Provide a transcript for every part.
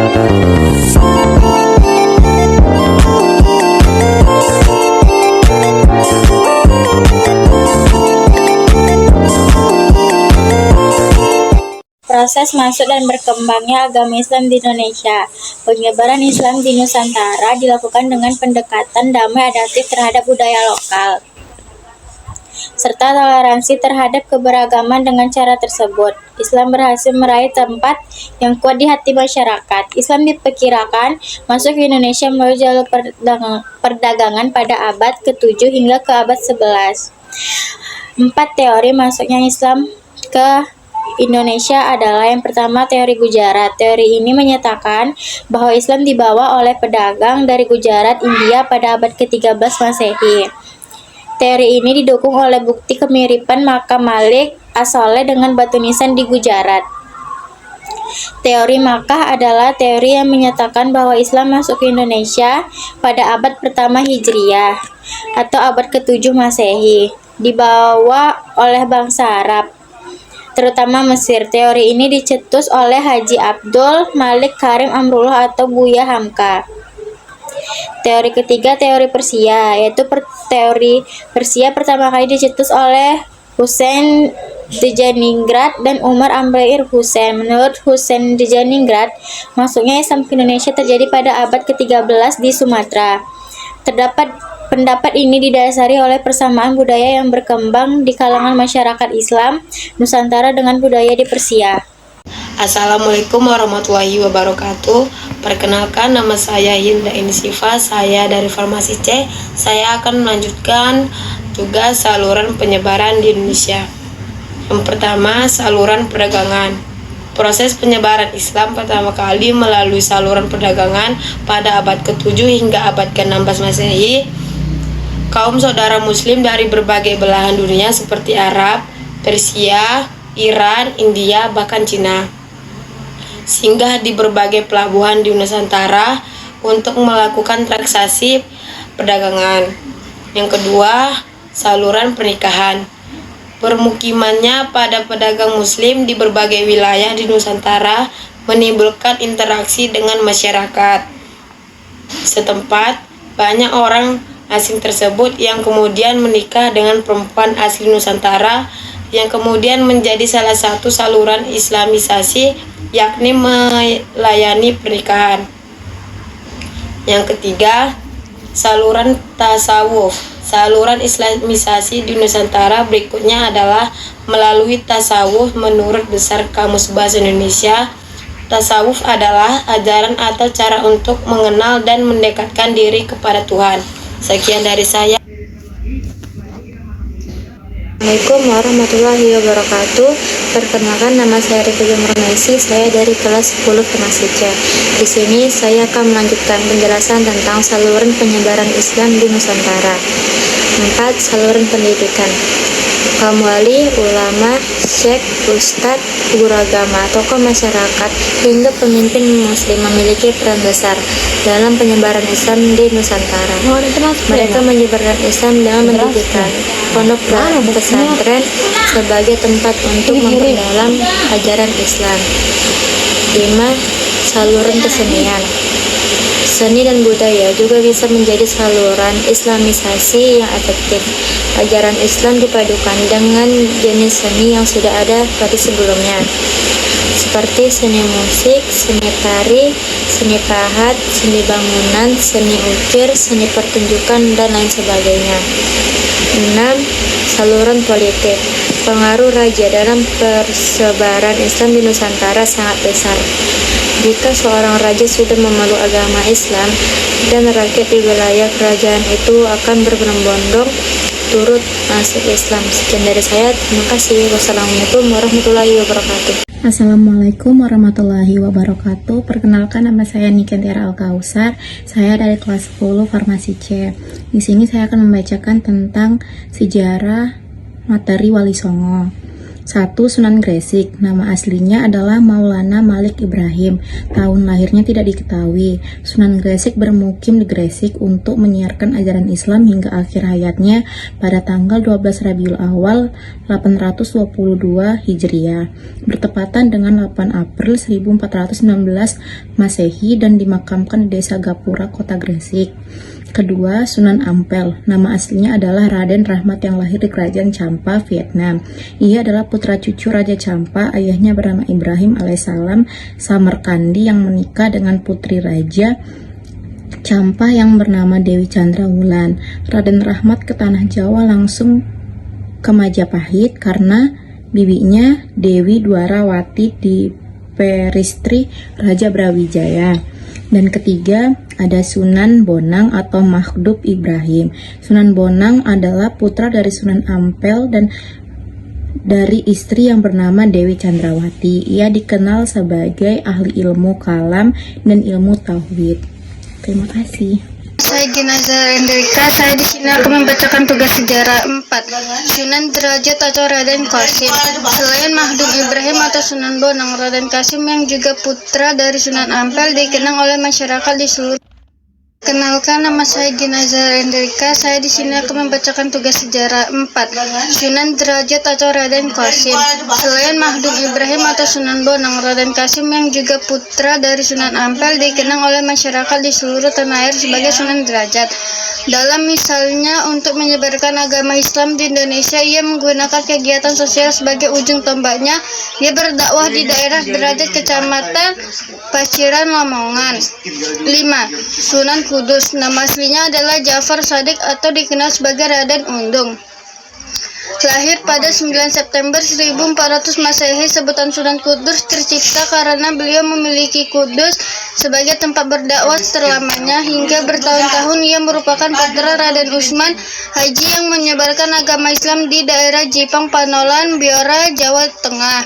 Proses masuk dan berkembangnya agama Islam di Indonesia. Penyebaran Islam di Nusantara dilakukan dengan pendekatan damai adaptif terhadap budaya lokal, serta toleransi terhadap keberagaman. Dengan cara tersebut, Islam berhasil meraih tempat yang kuat di hati masyarakat. Islam diperkirakan masuk ke Indonesia melalui jalur perdagangan pada abad ke-7 hingga ke abad 11. 4 teori masuknya Islam ke Indonesia adalah: yang pertama, teori Gujarat. Teori ini menyatakan bahwa Islam dibawa oleh pedagang dari Gujarat, India pada abad ke-13 Masehi. Teori ini didukung oleh bukti kemiripan makam Malik As-Soleh dengan batu nisan di Gujarat. Teori Makkah adalah teori yang menyatakan bahwa Islam masuk ke Indonesia pada abad pertama Hijriah atau abad ke-7 Masehi, dibawa oleh bangsa Arab, terutama Mesir. Teori ini dicetus oleh Haji Abdul Malik Karim Amrullah atau Buya Hamka. Teori ketiga, teori Persia, yaitu teori Persia pertama kali dicetus oleh Husain Dejaningrad dan Umar Amir Hussein. Menurut Husain Dejaningrad, masuknya Islam ke Indonesia terjadi pada abad ke-13 di Sumatera. Pendapat ini didasari oleh persamaan budaya yang berkembang di kalangan masyarakat Islam Nusantara dengan budaya di Persia. Assalamualaikum warahmatullahi wabarakatuh. Perkenalkan, nama saya Hilda Insifa, saya dari Farmasi C. Saya akan melanjutkan tugas saluran penyebaran di Indonesia. Yang pertama, saluran perdagangan. Proses penyebaran Islam pertama kali melalui saluran perdagangan pada abad ke-7 hingga abad ke-16 Masehi. Kaum saudara muslim dari berbagai belahan dunia seperti Arab, Persia, Iran, India, bahkan Cina, singgah di berbagai pelabuhan di Nusantara untuk melakukan transaksi perdagangan. Yang kedua, saluran pernikahan. Permukimannya pada pedagang muslim di berbagai wilayah di Nusantara menimbulkan interaksi dengan masyarakat setempat. Banyak orang asing tersebut yang kemudian menikah dengan perempuan asli Nusantara, yang kemudian menjadi salah satu saluran islamisasi, yakni melayani pernikahan. Yang ketiga, saluran tasawuf. Saluran islamisasi di Nusantara berikutnya adalah melalui tasawuf. Menurut Besar Kamus Bahasa Indonesia, tasawuf adalah ajaran atau cara untuk mengenal dan mendekatkan diri kepada Tuhan. Sekian dari saya. Assalamualaikum warahmatullahi wabarakatuh. Perkenalkan, nama saya Rika Jumronaisi, saya dari kelas 10 Farmasi C. Di sini saya akan melanjutkan penjelasan tentang saluran penyebaran Islam di Nusantara. 4. Saluran pendidikan. Kaum wali, ulama, syekh, ustadz, guru agama, tokoh masyarakat, hingga pemimpin muslim memiliki peran besar dalam penyebaran Islam di Nusantara. Mereka menyebarkan Islam dengan mendirikan pondok pesantren sebagai tempat untuk memperdalam ajaran Islam. 5. Saluran kesenian. Seni dan budaya juga bisa menjadi saluran islamisasi yang efektif. Ajaran Islam dipadukan dengan jenis seni yang sudah ada pada sebelumnya, seperti seni musik, seni tari, seni pahat, seni bangunan, seni ukir, seni pertunjukan, dan lain sebagainya. 6. Saluran politik. Pengaruh raja dalam persebaran Islam di Nusantara sangat besar. Jika seorang raja sudah memeluk agama Islam, dan rakyat di wilayah kerajaan itu akan berbondong-bondong turut masuk Islam. Sekian dari saya, terima kasih. Wassalamualaikum warahmatullahi wabarakatuh. Assalamualaikum warahmatullahi wabarakatuh. Perkenalkan, nama saya Nikentiara Al-Kausar. Saya dari kelas 10 Farmasi C. Di sini saya akan membacakan tentang sejarah materi Wali Songo. 1. Sunan Gresik. Nama aslinya adalah Maulana Malik Ibrahim. Tahun lahirnya tidak diketahui. Sunan Gresik bermukim di Gresik untuk menyiarkan ajaran Islam hingga akhir hayatnya pada tanggal 12 Rabiul Awal 822 Hijriah, bertepatan dengan 8 April 1419 Masehi, dan dimakamkan di Desa Gapura, Kota Gresik. Kedua, Sunan Ampel. Nama aslinya adalah Raden Rahmat yang lahir di Kerajaan Champa, Vietnam. Ia adalah putra cucu Raja Champa. Ayahnya bernama Ibrahim alaihissalam Samarkandi yang menikah dengan putri Raja Champa yang bernama Dewi Chandrawulan. Raden Rahmat ke tanah Jawa langsung ke Majapahit karena bibinya Dewi Dwarawati di peristri Raja Brawijaya. Dan ketiga, ada Sunan Bonang atau Makhdub Ibrahim. Sunan Bonang adalah putra dari Sunan Ampel dan dari istri yang bernama Dewi Chandrawati. Ia dikenal sebagai ahli ilmu kalam dan ilmu tauhid. Terima kasih. Saya Ginazar Hendrika. Saya di sini akan membacakan tugas sejarah 4. Sunan Derajat atau Raden Qasim. Selain Makhdum Ibrahim atau Sunan Bonang, Raden Qasim yang juga putra dari Sunan Ampel dikenang oleh masyarakat di seluruh. Kenalkan, nama saya Ginazar Hendrika. Saya di sini akan membacakan tugas sejarah 4. Sunan Derajat atau Raden Qasim. Selain Makhdum Ibrahim atau Sunan Bonang, Raden Qasim yang juga putra dari Sunan Ampel dikenang oleh masyarakat di seluruh tanah air sebagai Sunan Derajat. Dalam misalnya untuk menyebarkan agama Islam di Indonesia, ia menggunakan kegiatan sosial sebagai ujung tombaknya. Ia berdakwah di daerah Derajat, Kecamatan Paciran, Lamongan. 5. Sunan Kudus. Nama aslinya adalah Ja'far Shadiq atau dikenal sebagai Raden Undung. Lahir pada 9 September 1400 Masehi. Sebutan Sunan Kudus tercipta karena beliau memiliki Kudus sebagai tempat berdakwah selamanya. Hingga bertahun-tahun ia merupakan putra Raden Usman Haji yang menyebarkan agama Islam di daerah Jipang, Panolan, Biora, Jawa Tengah.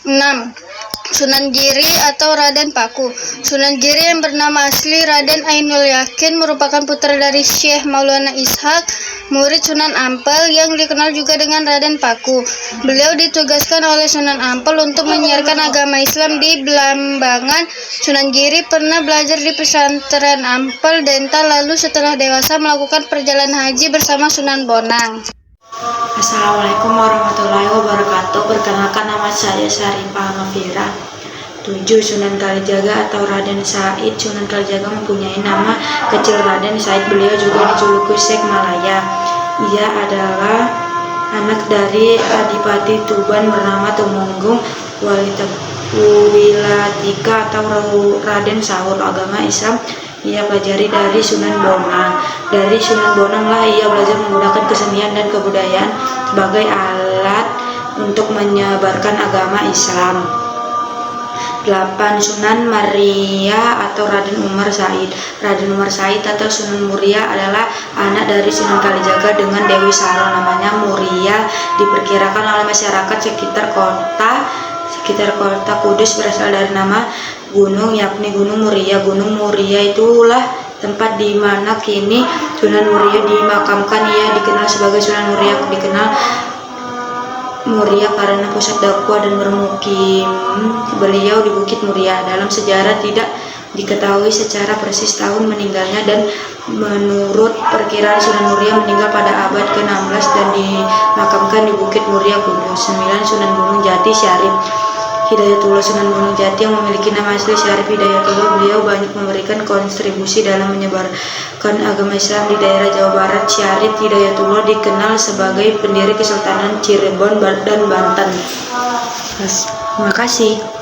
6. Sunan Giri atau Raden Paku. Sunan Giri yang bernama asli Raden Ainul Yakin merupakan putra dari Syekh Maulana Ishak, murid Sunan Ampel yang dikenal juga dengan Raden Paku. Beliau ditugaskan oleh Sunan Ampel untuk menyiarkan agama Islam di Blambangan. Sunan Giri pernah belajar di pesantren Ampel Denta, lalu setelah dewasa melakukan perjalanan haji bersama Sunan Bonang. Assalamualaikum warahmatullahi wabarakatuh. Perkenalkan, nama saya Syarifah Ngafira. 7. Sunan Kalijaga atau Raden Said. Sunan Kalijaga mempunyai nama kecil Raden Said. Beliau juga dijuluki Syekh Malaya. Ia adalah anak dari Adipati Tuban bernama Tumenggung Wilatika atau Raden Sahur. Agama Islam ia pelajari dari Sunan Bonang. Dari Sunan Bonang lah ia belajar menggunakan kesenian dan kebudayaan sebagai alat untuk menyebarkan agama Islam. 8. Sunan Muria atau Raden Umar Said. Raden Umar Said atau Sunan Muria adalah anak dari Sunan Kalijaga dengan Dewi Saro. Namanya Muria diperkirakan oleh masyarakat sekitar kota Kudus berasal dari nama gunung, yakni Gunung Muria. Gunung Muria itulah tempat di mana kini Sunan Muria dimakamkan. Ia dikenal sebagai Sunan Muria, dikenal Muria karena pusat dakwah dan bermukim beliau di Bukit Muria. Dalam sejarah tidak diketahui secara persis tahun meninggalnya, dan menurut perkiraan Sunan Muria meninggal pada abad ke-16 dan dimakamkan di Bukit Muria, Kudus. 9. Sunan Gunung Jati Syarif Hidayatullah. Sunan Gunung Jati yang memiliki nama asli Syarif Hidayatullah. Beliau banyak memberikan kontribusi dalam menyebarkan agama Islam di daerah Jawa Barat. Syarif Hidayatullah dikenal sebagai pendiri Kesultanan Cirebon dan Banten. Terima kasih.